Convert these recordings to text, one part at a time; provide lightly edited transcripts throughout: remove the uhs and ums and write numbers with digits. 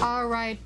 All right,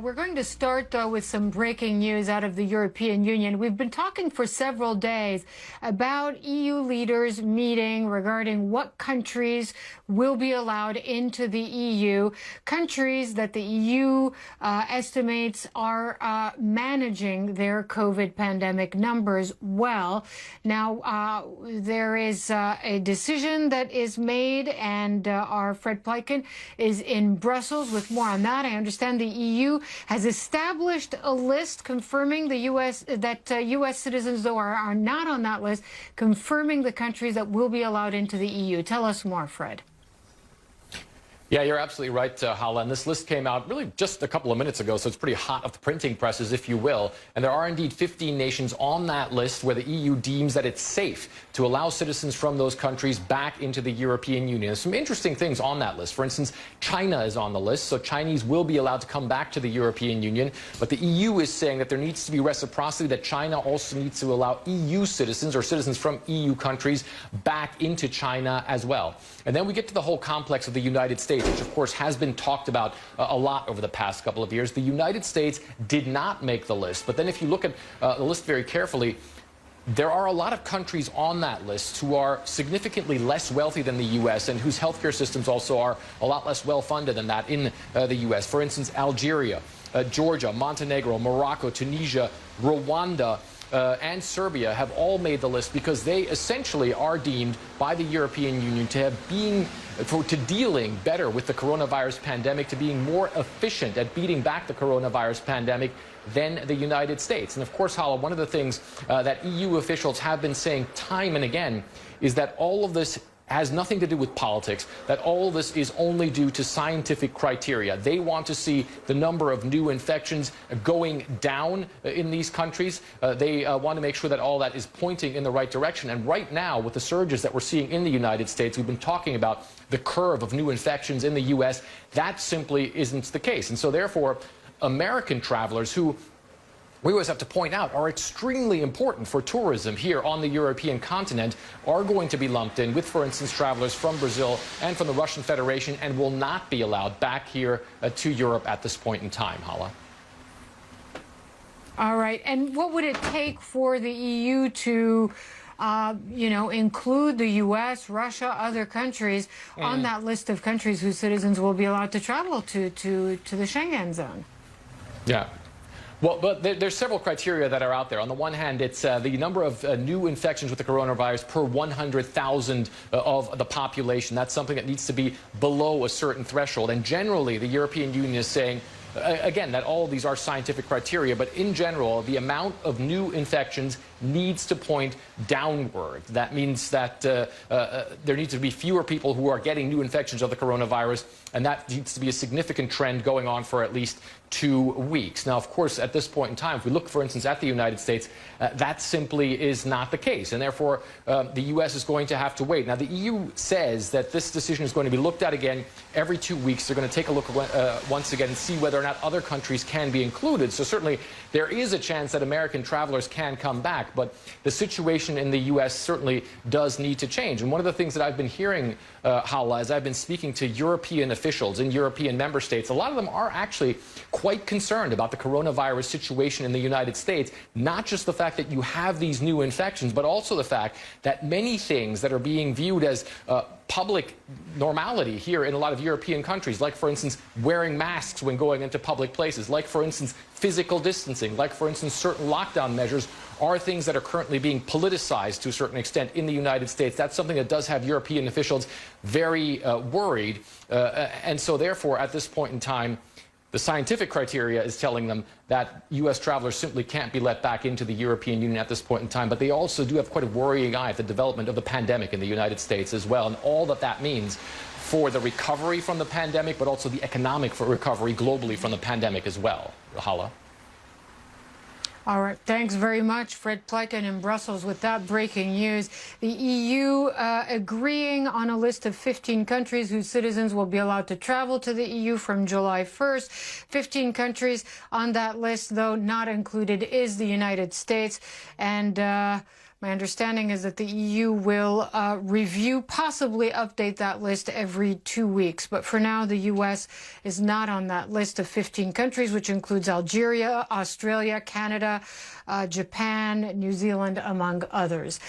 we're going to start, though, with some breaking news out of the European Union. We've been talking for several days about EU leaders meeting regarding what countries will be allowed into the EU, countries that the EU estimates are managing their COVID pandemic numbers well. Now, there is a decision that is made, and our Fred Pleitgen is in Brussels with more on that. I understand the EU has established a list confirming the U.S. that U.S. citizens, though, are not on that list, confirming the countries that will be allowed into the EU. Tell us more, Fred. Yeah, you're absolutely right, Hala. And this list came out really just a couple of minutes ago, so it's pretty hot off the printing presses, if you will. And there are indeed 15 nations on that list where the EU deems that it's safe to allow citizens from those countries back into the European Union. There's some interesting things on that list. For instance, China is on the list, so Chinese will be allowed to come back to the European Union. But the EU is saying that there needs to be reciprocity, that China also needs to allow EU citizens or citizens from EU countries back into China as well. And then we get to the whole complex of the United States, which of course has been talked about a lot over the past couple of years. The United States did not make the list. But then if you look at the list very carefully, there are a lot of countries on that list who are significantly less wealthy than the U.S. and whose healthcare systems also are a lot less well-funded than that in the U.S. For instance, Algeria, Georgia, Montenegro, Morocco, Tunisia, Rwanda, and Serbia have all made the list because they essentially are deemed by the European Union to have to dealing better with the coronavirus pandemic, to being more efficient at beating back the coronavirus pandemic than the United States. And of course, Hala, one of the things that EU officials have been saying time and again is that all of this has nothing to do with politics, that all this is only due to scientific criteria. They want to see the number of new infections going down in these countries. They want to make sure that all that is pointing in the right direction. And right now, with the surges that we're seeing in the United States, we've been talking about the curve of new infections in the U.S. That simply isn't the case. And so therefore, American travelers who we always have to point out are extremely important for tourism here on the European continent are going to be lumped in with, for instance, travelers from Brazil and from the Russian Federation and will not be allowed back here to Europe at this point in time, Hala. All right. And what would it take for the EU to include the U.S., Russia, other countries on that list of countries whose citizens will be allowed to travel to the Schengen zone? Yeah. Well, but there's several criteria that are out there. On the one hand, it's the number of new infections with the coronavirus per 100,000 of the population. That's something that needs to be below a certain threshold. And generally, the European Union is saying, again, that all of these are scientific criteria, but in general, the amount of new infections needs to point downward. That means that there needs to be fewer people who are getting new infections of the coronavirus, and that needs to be a significant trend going on for at least 2 weeks. Now, of course, at this point in time, if we look, for instance, at the United States, that simply is not the case, and therefore the U.S. is going to have to wait. Now, the EU says that this decision is going to be looked at again every 2 weeks. They're going to take a look once again and see whether or not other countries can be included. So certainly there is a chance that American travelers can come back, but the situation in the U.S. certainly does need to change. And one of the things that I've been hearing, Hala, as I've been speaking to European officials in European member states, a lot of them are actually quite concerned about the coronavirus situation in the United States, not just the fact that you have these new infections, but also the fact that many things that are being viewed as public normality here in a lot of European countries, like, for instance, wearing masks when going into public places, like, for instance, physical distancing, like, for instance, certain lockdown measures, are things that are currently being politicized to a certain extent in the United States. That's something that does have European officials very worried. And so, therefore, at this point in time, the scientific criteria is telling them that U.S. travelers simply can't be let back into the European Union at this point in time. But they also do have quite a worrying eye at the development of the pandemic in the United States as well, and all that that means for the recovery from the pandemic, but also the economic recovery globally from the pandemic as well. Hala. All right. Thanks very much, Fred Pleitgen in Brussels with that breaking news. The EU agreeing on a list of 15 countries whose citizens will be allowed to travel to the EU from July 1st. 15 countries on that list, though not included, is the United States. And My understanding is that the EU will review, possibly update that list every 2 weeks. But for now, the U.S. is not on that list of 15 countries, which includes Algeria, Australia, Canada, Japan, New Zealand, among others.